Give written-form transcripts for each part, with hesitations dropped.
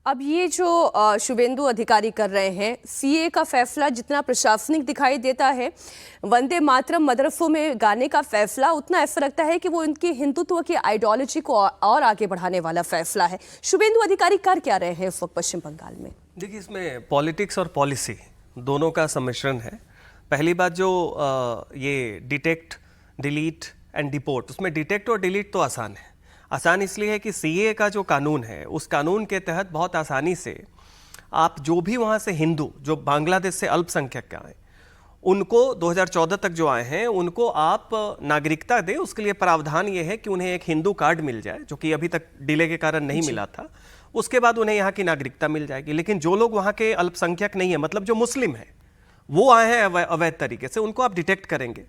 अब ये जो शुभेंदु अधिकारी कर रहे हैं, सीए का फैसला जितना प्रशासनिक दिखाई देता है, वंदे मातरम मदरसों में गाने का फैसला उतना ऐसा लगता है कि वो इनकी हिंदुत्व की आइडियोलॉजी को और आगे बढ़ाने वाला फैसला है। शुभेंदु अधिकारी कर क्या रहे हैं इस वक्त पश्चिम बंगाल में? देखिए, इसमें पॉलिटिक्स और पॉलिसी दोनों का सम्मिश्रण है। पहली बात जो ये डिटेक्ट, डिलीट एंड डिपोर्ट, उसमें डिटेक्ट और डिलीट तो आसान है। आसान इसलिए है कि सीए का जो कानून है, उस कानून के तहत बहुत आसानी से आप जो भी वहाँ से हिंदू जो बांग्लादेश से अल्पसंख्यक आए, उनको 2014 तक जो आए हैं, उनको आप नागरिकता दें। उसके लिए प्रावधान ये है कि उन्हें एक हिंदू कार्ड मिल जाए, जो कि अभी तक डिले के कारण नहीं मिला था। उसके बाद उन्हें यहाँ की नागरिकता मिल जाएगी। लेकिन जो लोग वहाँ के अल्पसंख्यक नहीं है, मतलब जो मुस्लिम है, वो आए हैं अवैध तरीके से, उनको आप डिटेक्ट करेंगे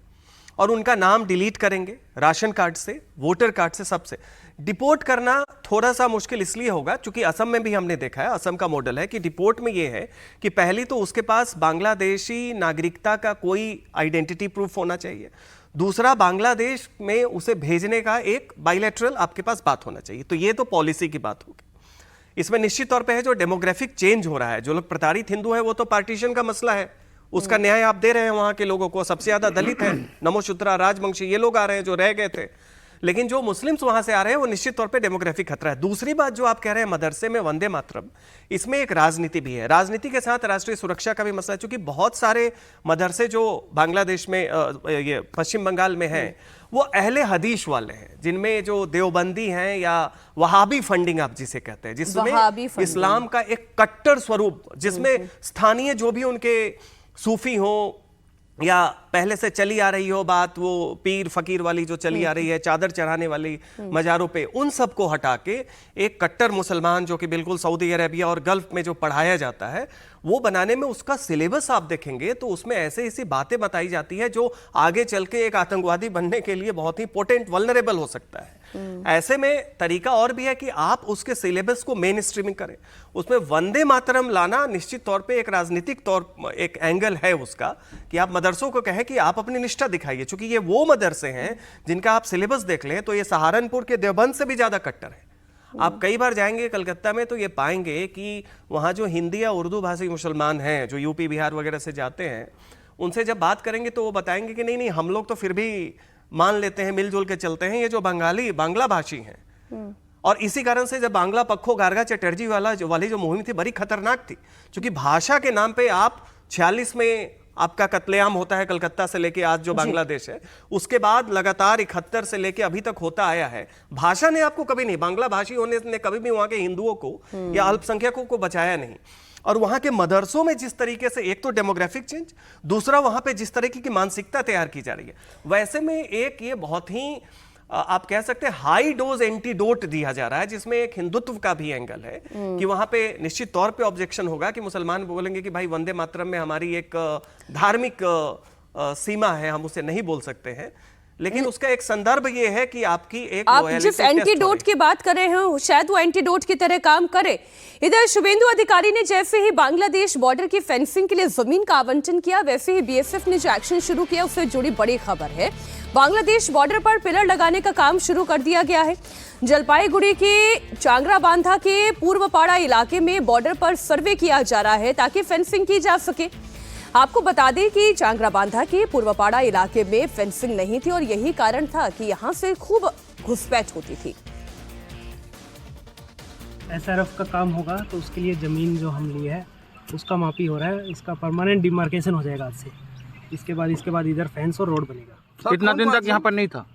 और उनका नाम डिलीट करेंगे राशन कार्ड से, वोटर कार्ड से, सबसे। डिपोर्ट करना थोड़ा सा मुश्किल इसलिए होगा क्योंकि असम में भी हमने देखा है, असम का मॉडल है कि डिपोर्ट में ये है कि पहली तो उसके पास बांग्लादेशी नागरिकता का कोई आइडेंटिटी प्रूफ होना चाहिए। दूसरा, बांग्लादेश में उसे भेजने का एक बायलैटरल आपके पास बात होना चाहिए। तो ये तो पॉलिसी की बात होगी। इसमें निश्चित तौर पर है जो डेमोग्राफिक चेंज हो रहा है, जो लोग प्रताड़ित हिंदू है, वो तो पार्टीशन का मसला है, उसका न्याय आप दे रहे हैं वहां के लोगों को। सबसे ज्यादा दलित हैं, नमोशूद्रा, राजवंशी, ये लोग आ रहे हैं जो रह गए थे। लेकिन जो मुस्लिम्स वहां से आ रहे हैं, वो निश्चित तौर पे डेमोग्राफिक खतरा है। दूसरी बात जो आप कह रहे हैं मदरसे में वंदे मातरम, इसमें एक राजनीति भी है। राजनीति के साथ राष्ट्रीय सुरक्षा का भी मसला है, क्योंकि बहुत सारे मदरसे जो बांग्लादेश में ये पश्चिम बंगाल में हैं, वो अहले हदीस वाले हैं, जिनमें जो देवबंदी हैं या वहाबी फंडिंग आप जिसे कहते हैं, जिसमें इस्लाम का एक कट्टर स्वरूप, जिसमें स्थानीय जो भी उनके सूफी हो या पहले से चली आ रही हो बात, वो पीर फकीर वाली जो चली आ रही है, चादर चढ़ाने वाली मजारों पे, उन सबको हटा के एक कट्टर मुसलमान जो कि बिल्कुल सऊदी अरेबिया और गल्फ में जो पढ़ाया जाता है, वो बनाने में उसका सिलेबस आप देखेंगे तो उसमें ऐसे ऐसी बातें बताई जाती है जो आगे चल के एक आतंकवादी बनने के लिए बहुत ही पोटेंट, वल्नरेबल हो सकता है। ऐसे में तरीका और भी है कि आप उसके सिलेबस को मेन स्ट्रीमिंग करें। उसमें वंदे मातरम लाना निश्चित तौर पे एक राजनीतिक तौर एक एंगल है उसका, कि आप मदरसों को कहें कि आप अपनी निष्ठा दिखाइए। चूंकि ये वो मदरसे हैं जिनका आप सिलेबस देख लें तो ये सहारनपुर के देवबंद से भी ज्यादा कट्टर है। आप कई बार जाएंगे कलकत्ता में तो ये पाएंगे कि वहाँ जो हिंदी या उर्दू भाषी मुसलमान हैं, जो यूपी बिहार वगैरह से जाते हैं, उनसे जब बात करेंगे तो वो बताएंगे कि नहीं नहीं, हम लोग तो फिर भी मान लेते हैं, मिलजुल के चलते हैं, ये जो बांग्ला भाषी हैं। और इसी कारण से जब बांग्ला पक्खो गार्गा चटर्जी वाली जो मुहिम थी, बड़ी खतरनाक थी, क्योंकि भाषा के नाम पे आप 46 में आपका कत्लेआम होता है कलकत्ता से लेके आज जो बांग्लादेश है, उसके बाद लगातार 71 से लेके अभी तक होता आया है। भाषा ने आपको कभी नहीं, बांग्ला भाषी होने ने कभी भी वहां के हिंदुओं को या अल्पसंख्यकों को बचाया नहीं। और वहां के मदरसों में जिस तरीके से, एक तो डेमोग्राफिक चेंज, दूसरा वहां पे जिस तरीके की मानसिकता तैयार की जा रही है, वैसे में एक ये बहुत ही आप कह सकते हैं हाई डोज एंटीडोट दिया जा रहा है, जिसमें एक हिंदुत्व का भी एंगल है कि वहां पे निश्चित तौर पे ऑब्जेक्शन होगा कि मुसलमान बोलेंगे कि भाई वंदे मातरम में हमारी एक धार्मिक सीमा है, हम उसे नहीं बोल सकते हैं। लेकिन उसका एक संदर्भ ये है कि आपकी एक, आप जिस एंटीडोट की बात कर रहे हो, शायद वो एंटीडोट की तरह काम करे। इधर शुभेंदु अधिकारी ने जैसे ही बांग्लादेश बॉर्डर की फेंसिंग के लिए जमीन का आवंटन किया, वैसे ही बीएसएफ ने जो एक्शन शुरू किया, उससे जुड़ी बड़ी खबर है। बांग्लादेश बॉर्डर पर पिलर लगाने का काम शुरू कर दिया गया है। जलपाईगुड़ी के चांगरा बांधा के पूर्वपाड़ा इलाके में बॉर्डर पर सर्वे किया जा रहा है ताकि फेंसिंग की जा सके। आपको बता दें कि चांगरा बांधा के पूर्वपाड़ा इलाके में फेंसिंग नहीं थी और यही कारण था कि यहां से खूब घुसपैठ होती थी। एसआरएफ का काम होगा तो उसके लिए ज़मीन जो हम लिए है उसका मापी हो रहा है। इसका परमानेंट डिमार्केशन हो जाएगा आज से। इसके बाद इधर फेंस और रोड बनेगा। कितना दिन तक यहाँ पर नहीं था?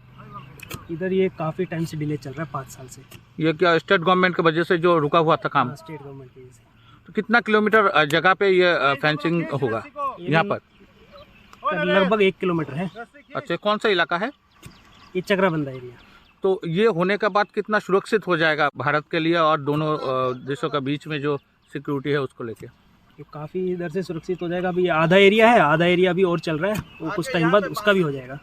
इधर ये काफ़ी टाइम से डिले चल रहा है, 5 साल से। ये क्या स्टेट गवर्नमेंट की वजह से जो रुका हुआ था काम? स्टेट गवर्नमेंट की वजह से। तो कितना किलोमीटर जगह पे ये फेंसिंग होगा यहाँ पर? लगभग 1 किलोमीटर है। अच्छा, कौन सा इलाका है? ये चक्राबंदा एरिया। तो ये होने के बाद कितना सुरक्षित हो जाएगा भारत के लिए और दोनों देशों के बीच में जो सिक्योरिटी है उसको लेके? ये काफ़ी इधर से सुरक्षित हो जाएगा। अभी आधा एरिया है, आधा एरिया अभी और चल रहा है, वो कुछ टाइम बाद उसका भी हो जाएगा।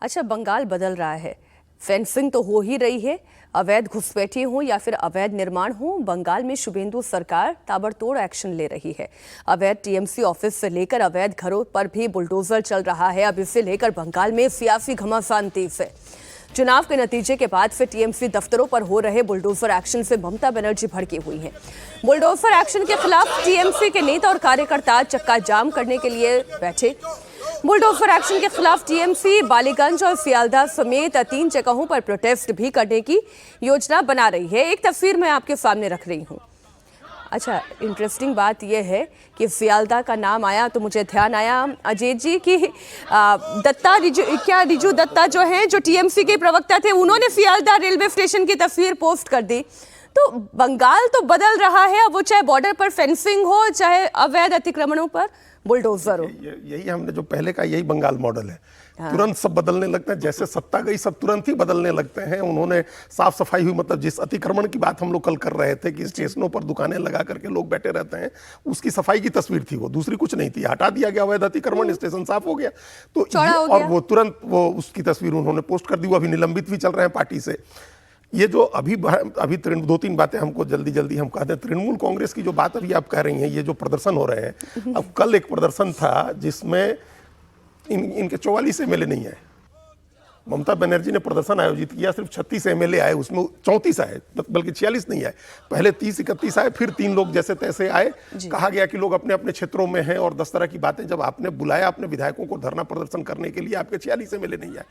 अच्छा, बंगाल बदल रहा है, फेंसिंग तो हो ही रही है, अवैध घुसपैठी हो या फिर अवैध निर्माण हो, बंगाल में शुभेंदु सरकार ताबड़तोड़ एक्शन ले रही है। अवैध टीएमसी ऑफिस से लेकर अवैध घरों पर भी बुलडोजर चल रहा है। अब इसे लेकर बंगाल में सियासी घमासान तेज है। चुनाव के नतीजे के बाद फिर टीएमसी दफ्तरों पर हो रहे बुलडोजर एक्शन से ममता बनर्जी भड़की हुई हैं। बुलडोजर एक्शन के खिलाफ टीएमसी के नेता और कार्यकर्ता चक्का जाम करने के लिए बैठे। बुलडोजर एक्शन के खिलाफ टीएमसी बालीगंज और सियालदह समेत 3 जगहों पर प्रोटेस्ट भी करने की योजना बना रही है। एक तस्वीर मैं आपके सामने रख रही हूँ। अच्छा, इंटरेस्टिंग बात यह है कि सियालदह का नाम आया तो मुझे ध्यान आया अजय जी की रिजू दत्ता जो हैं, जो टीएमसी के प्रवक्ता थे, उन्होंने सियालदह रेलवे स्टेशन की तस्वीर पोस्ट कर दी। तो बंगाल तो बदल रहा है, अब वो चाहे बॉर्डर पर फेंसिंग हो, चाहे अवैध अतिक्रमणों पर बुलडोजर हो। यही हमने जो पहले का यही बंगाल मॉडल है। तुरंत सब बदलने लगते हैं, जैसे सत्ता गई सब तुरंत ही बदलने लगते हैं। उन्होंने साफ सफाई हुई, मतलब जिस अतिक्रमण की बात हम लोग कल कर रहे थे कि स्टेशनों पर दुकानें लगा करके लोग बैठे रहते हैं, उसकी सफाई की तस्वीर थी, वो दूसरी कुछ नहीं थी। हटा दिया गया अवैध अतिक्रमण, स्टेशन साफ हो गया। तो और वो तुरंत वो उसकी तस्वीर उन्होंने पोस्ट कर दी। वो अभी निलंबित भी चल रहे हैं पार्टी से। ये जो अभी 2-3 बातें हमको जल्दी हम कहते हैं। तृणमूल कांग्रेस की जो बात अभी आप कह रही हैं, ये जो प्रदर्शन हो रहे हैं, अब कल एक प्रदर्शन था जिसमें इनके 44 एमएलए नहीं आए। ममता बनर्जी ने प्रदर्शन आयोजित किया, सिर्फ 36 एमएलए आए, उसमें 34 आए, बल्कि 46 नहीं आए। पहले 30-31 आए, फिर 3 लोग जैसे तैसे आए। कहा गया कि लोग अपने अपने क्षेत्रों में हैं और 10 तरह की बातें। जब आपने बुलाया अपने विधायकों को धरना प्रदर्शन करने के लिए, आपके 46 एमएलए नहीं आए।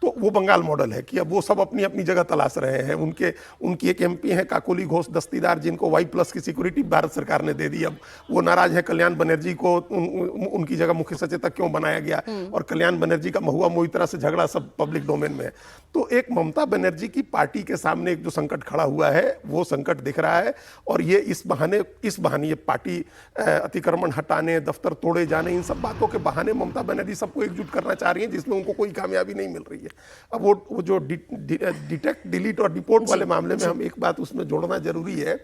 तो वो बंगाल मॉडल है कि अब वो सब अपनी अपनी जगह तलाश रहे हैं। उनकी एक एमपी हैं काकोली घोष दस्तीदार, जिनको Y+ की सिक्योरिटी भारत सरकार ने दे दी। अब वो नाराज है कल्याण बनर्जी को उनकी जगह मुख्य सचेतक क्यों बनाया गया, और कल्याण बनर्जी का महुआ मोइत्रा से झगड़ा सब पब्लिक डोमेन में है। तो एक ममता बनर्जी की पार्टी के सामने एक जो संकट खड़ा हुआ है, वो संकट दिख रहा है। और ये इस बहाने ये पार्टी अतिक्रमण हटाने, दफ्तर तोड़े जाने, इन सब बातों के बहाने ममता बनर्जी सबको एकजुट करना चाह रही है, जिसमें उनको कोई कामयाबी नहीं मिल रही है। अब वो जो डिटेक्ट, डिलीट और डिपोर्ट वाले मामले में हम एक बात उसमें जोड़ना जरूरी है।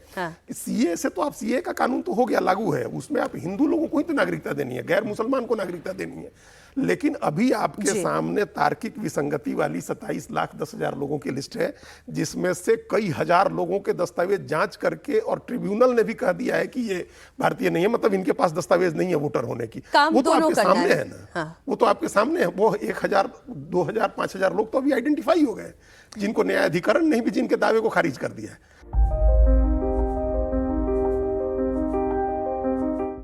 सीए से तो आप सीए का कानून तो हो गया, लागू है, उसमें आप हिंदू लोगों को ही तो नागरिकता देनी है, गैर मुसलमान को नागरिकता देनी है। लेकिन अभी आपके सामने तार्किक विसंगति वाली 27,10,000 लोगों की लिस्ट है, जिसमें से कई हजार लोगों के दस्तावेज जांच करके, और ट्रिब्यूनल ने भी कह दिया है कि ये भारतीय नहीं है, मतलब इनके पास दस्तावेज नहीं है वोटर होने की। वो तो आपके सामने है ना। वो तो आपके सामने है। वो 1,000, 2,000, 5,000 लोग तो अभी आइडेंटिफाई हो गए, जिनको न्यायाधिकरण ने भी जिनके दावे को खारिज कर दिया है।